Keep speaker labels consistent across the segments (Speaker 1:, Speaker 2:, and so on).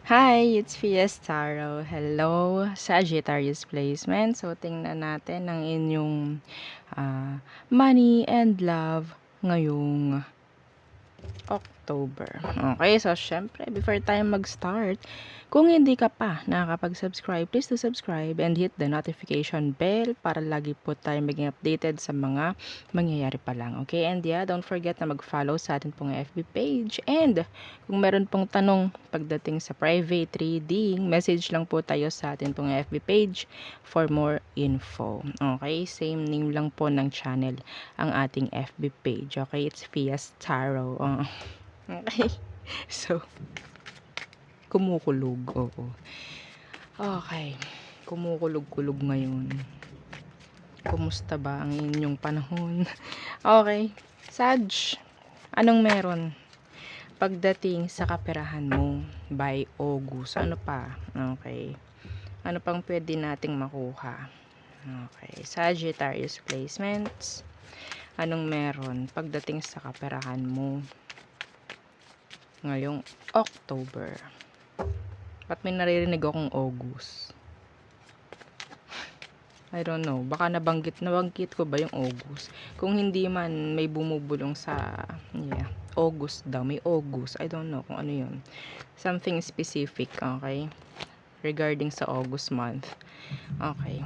Speaker 1: Hi, it's Fiestaro. Hello, Sagittarius placement. So, tingnan natin ang inyong money and love ngayong October. Okay, so syempre, before tayo mag-start, kung hindi ka pa nakakapag-subscribe, please do subscribe and hit the notification bell para lagi po tayo maging updated sa mga mangyayari pa lang. Okay, and yeah, don't forget na mag-follow sa atin pong FB page. And kung meron pong tanong pagdating sa private reading, message lang po tayo sa atin pong FB page for more info. Okay, same name lang po ng channel ang ating FB page. Okay, it's Fias Tarot. Okay. So, kumukulog. Oo. Okay. Kumukulog-kulog ngayon. Kumusta ba ang inyong panahon? Okay. Sag, anong meron pagdating sa kaperahan mo by August? Ano pa? Okay. Ano pang pwede nating makuha? Okay. Sagittarius placements. Anong meron pagdating sa kaperahan mo ngayong October? Ba't may naririnig akong August? I don't know. Baka nabanggit ko ba yung August? Kung hindi man, may bumubulong sa August daw. May August. I don't know kung ano yun. Something specific, okay? Regarding sa August month. Okay.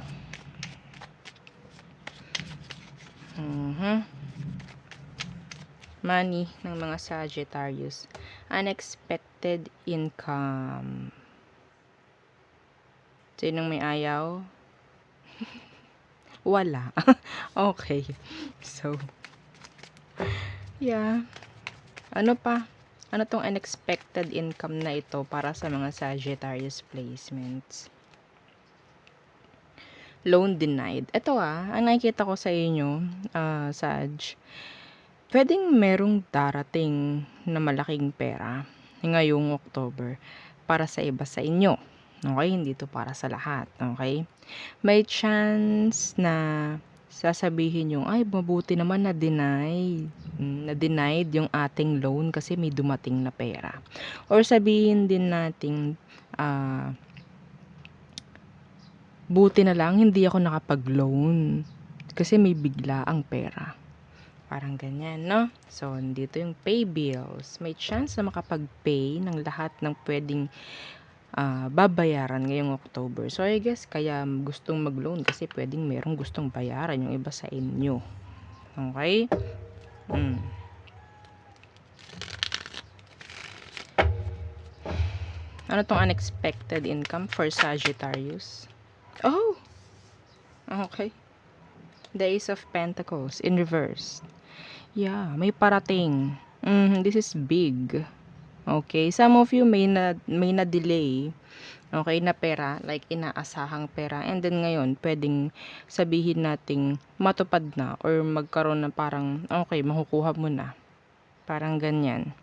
Speaker 1: Money ng mga Sagittarius. Unexpected income. Sinong may ayaw? Wala. Okay. So, yeah. Ano pa? Ano tong unexpected income na ito para sa mga Sagittarius placements? Loan denied. Ito ang nakikita ko sa inyo, Sag, pwedeng merong darating na malaking pera ngayong October para sa iba sa inyo. Okay, hindi to para sa lahat. Okay? May chance na sasabihin yung, ay, mabuti naman na-denied yung ating loan kasi may dumating na pera. Or sabihin din natin, buti na lang hindi ako nakapag-loan kasi may bigla ang pera. Parang ganyan, no? So, dito yung pay bills. May chance na makapag-pay ng lahat ng pwedeng babayaran ngayong October. So, I guess, kaya gustong mag-loan kasi pwedeng merong gustong bayaran yung iba sa inyo. Okay? Ano tong unexpected income for Sagittarius? Oh! Okay. The Ace of Pentacles in reverse. Yeah, may parating. This is big. Okay, some of you may na-delay. Okay, na pera, like inaasahang pera. And then ngayon, pwedeng sabihin nating matupad na or magkaroon ng parang, okay, makukuha mo na. Parang ganyan.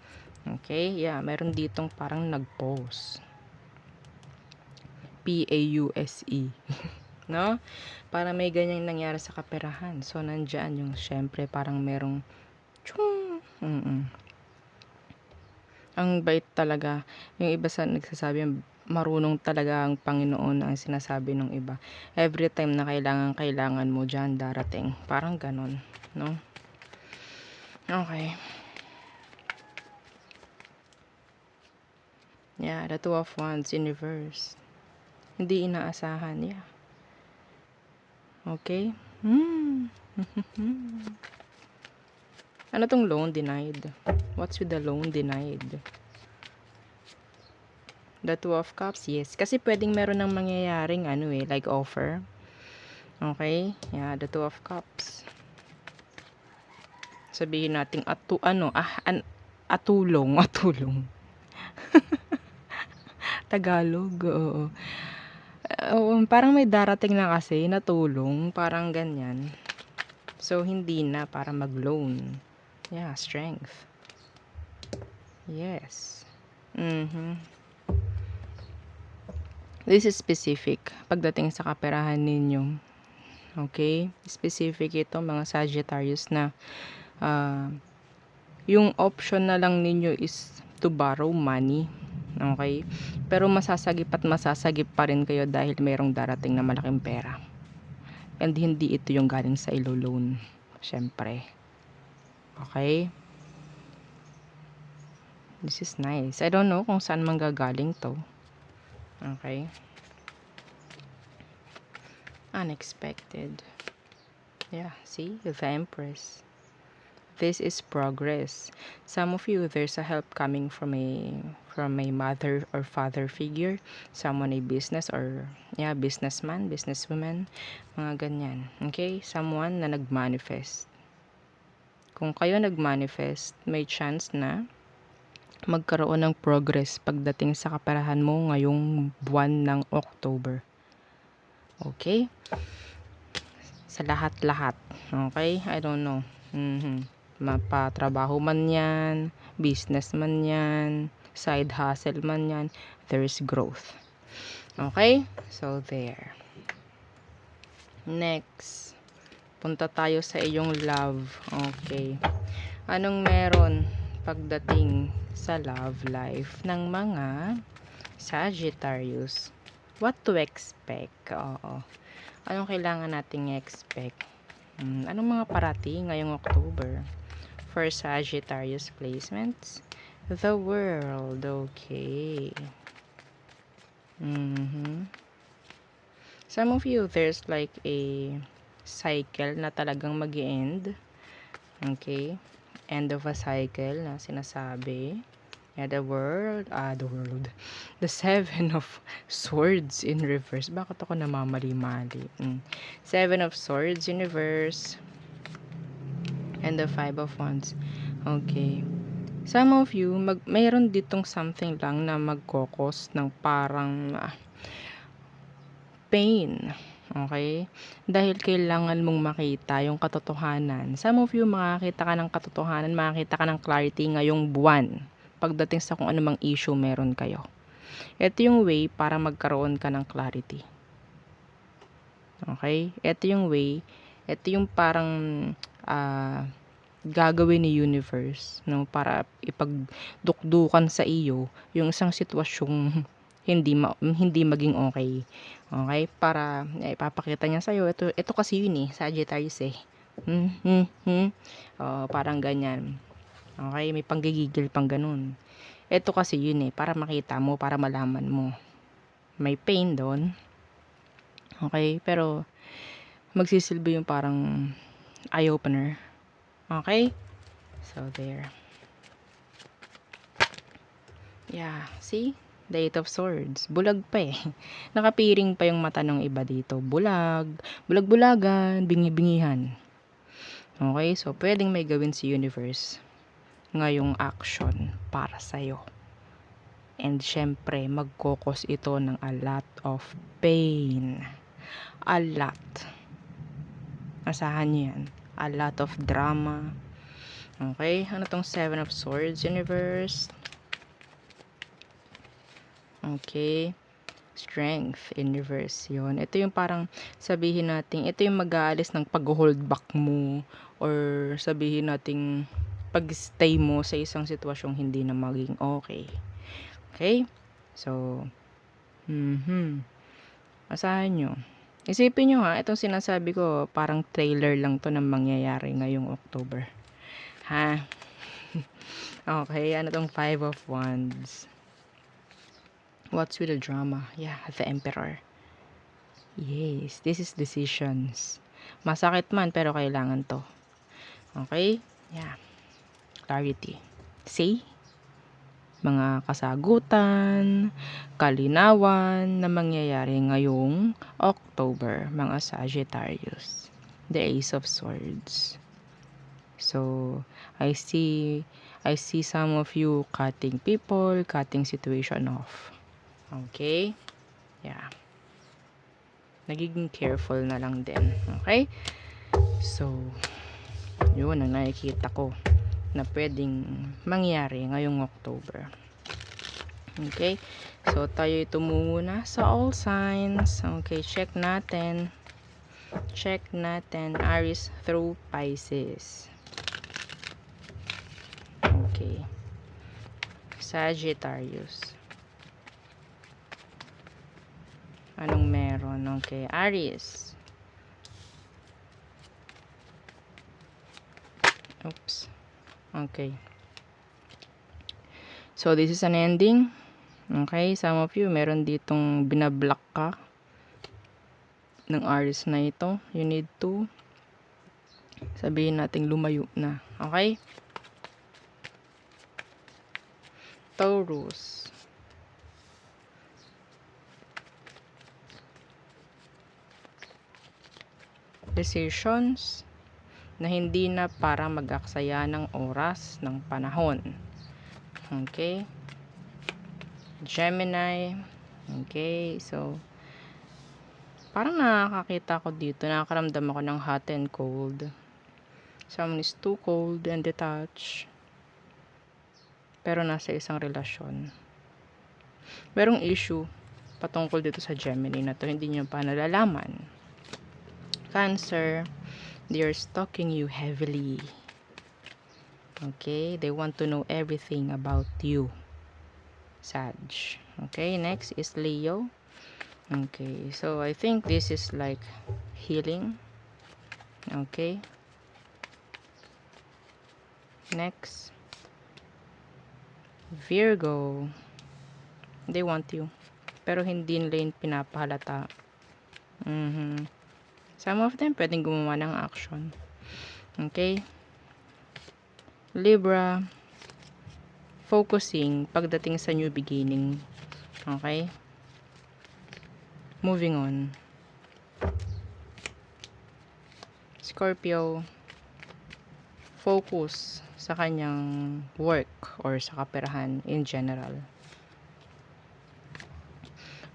Speaker 1: Okay, yeah, meron ditong parang nag-pause. P-A-U-S-E. No? Para may ganyang nangyari sa kaperahan. So, nandyan yung, syempre, parang merong tsyung. Ang bait talaga. Yung iba sa nagsasabi, marunong talaga ang Panginoon ang sinasabi ng iba. Every time na kailangan mo dyan, darating. Parang ganon, no? Okay. Yeah, the Two of Wands in reverse. Hindi inaasahan, yeah. Okay? Ano tong loan denied? What's with the loan denied? The Two of Cups, yes. Kasi pwedeng meron ng mangyayaring like offer. Okay? Yeah, the Two of Cups. Sabihin nating atulong. Tagalog, oo. Parang may darating na kasi na tulong, parang ganyan. So, hindi na para mag-loan. Yeah, strength. Yes. This is specific pagdating sa kaperahan ninyo. Okay? Specific ito mga Sagittarius na yung option na lang ninyo is to borrow money. Okay? Pero masasagip at masasagip pa rin kayo dahil mayroong darating na malaking pera. And hindi ito yung galing sa ilo-loan. Syempre. Okay? This is nice. I don't know kung saan manggagaling to. Okay? Unexpected. Yeah, see? The Empress. This is progress. Some of you, there's a help coming from a mother or father figure, someone a business or businessman, businesswoman, mga ganyan. Okay? Someone na nagmanifest. Kung kayo nagmanifest, may chance na magkaroon ng progress pagdating sa kaperahan mo ngayong buwan ng October. Okay? Sa lahat-lahat. Okay? I don't know. Mapatrabaho man yan, business man yan, side hustle man yan, there is growth. Okay? So, there. Next. Punta tayo sa iyong love. Okay. Anong meron pagdating sa love life ng mga Sagittarius? What to expect? Oo. Anong kailangan nating expect? Anong mga parating ngayong October? For Sagittarius placements? The World. Okay. Some of you, there's like a cycle na talagang mag-end. Okay? End of a cycle na sinasabi. Yeah, the world. The Seven of Swords in reverse. Bakit ako namamali-mali? Seven of Swords in reverse. And the Five of Wands. Okay. Some of you, mayroon ditong something lang na magkokos ng parang pain. Okay? Dahil kailangan mong makita yung katotohanan. Some of you, makakita ka ng katotohanan, makakita ka ng clarity ngayong buwan pagdating sa kung anumang issue meron kayo. Ito yung way para magkaroon ka ng clarity. Okay? Ito yung way, ito yung parang gagawin ni universe, no, para ipagdukdukan sa iyo yung isang sitwasyong hindi maging okay. Okay? Para ipapakita niya sa iyo, ito kasi yun Sagittarius parang ganyan. Okay, may panggigigil pang ganun. Ito kasi yun para makita mo, para malaman mo. May pain doon. Okay, pero magsisilbi yung parang eye-opener. Okay? So, there. Yeah, see? The Eight of Swords. Bulag pa Nakapiring pa yung mata ng iba dito. Bulag-bulagan, bingi-bingihan. Okay, so pwedeng may gawin si universe ngayong action para sa'yo. And syempre, magkokos ito ng a lot of pain. A lot. Asahan niyo yan. A lot of drama. Okay, ano tong Seven of Swords universe? Okay. Strength in reverse yun. Ito yung parang sabihin natin, ito yung mag-aalis ng pag-hold back mo or sabihin natin pag-stay mo sa isang sitwasyong hindi na maging okay. Okay? So, asahan nyo. Isipin nyo itong sinasabi ko, parang trailer lang to ng mangyayari ngayong October. Ha? Okay, ano tong Five of Wands? What's with the drama? Yeah, the Emperor. Yes, this is decisions. Masakit man, pero kailangan to. Okay? Yeah. Clarity. See? Mga kasagutan, kalinawan na mangyayari ngayong October, mga Sagittarius. The Ace of Swords. So, I see some of you cutting people, cutting situation off. Okay? Yeah. Nagiging careful na lang din. Okay? So, yun ang nakikita ko na pwedeng mangyari ngayong October. Okay? So, tayo tumungo na sa all signs. Okay, check natin. Aries through Pisces. Okay. Sagittarius. Anong meron? Okay, Aries. Oops. Okay. So, this is an ending. Okay, some of you, meron ditong binablock ka ng Aries na ito. You need to sabihin nating lumayo na. Okay? Taurus. Decisions na hindi na para mag-aksaya ng oras ng panahon. Okay? Gemini. Okay, so parang nakakakita ko dito, nakakaramdam ako ng hot and cold. Someone is too cold and detached, pero nasa isang relasyon. Merong issue patungkol dito sa Gemini na to, hindi nyo pa nalalaman. Cancer, they are stalking you heavily. Okay, they want to know everything about you. Sag. Okay, next is Leo. Okay, so I think this is like healing. Okay. Next, Virgo. They want you, pero hindi nila yun pinapahalata. Some of them pwedeng gumawa ng action. Okay. Libra, focusing pagdating sa new beginning. Okay. Moving on. Scorpio, focus sa kanyang work or sa kaperahan in general.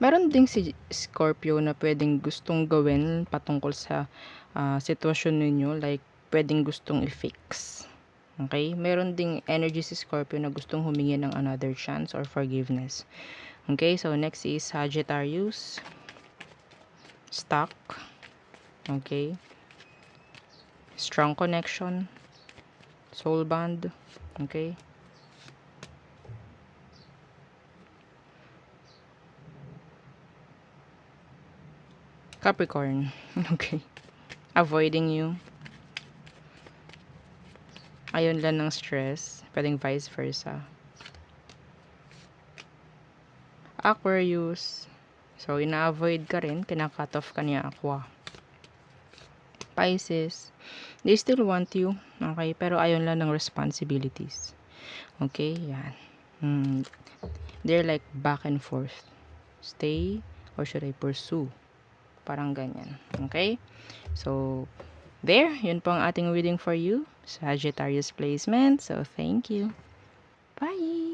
Speaker 1: Meron ding si Scorpio na pwedeng gustong gawin patungkol sa sitwasyon ninyo, like pwedeng gustong i-fix. Okay? Meron ding energy si Scorpio na gustong humingi ng another chance or forgiveness. Okay? So, next is Sagittarius. Stuck. Okay? Strong connection. Soul bond. Okay? Capricorn. Okay. Avoiding you. Ayun lang ng stress. Pwedeng vice versa. Aquarius. So, ina-avoid ka rin. Kina-cut off ka niya Aqua. Pisces. They still want you. Okay? Pero ayun lang ng responsibilities. Okay? Yan. They're like back and forth. Stay or should I pursue? Parang ganyan. Okay? So, there. Yun po ang ating reading for you. Sagittarius placement. So, thank you. Bye!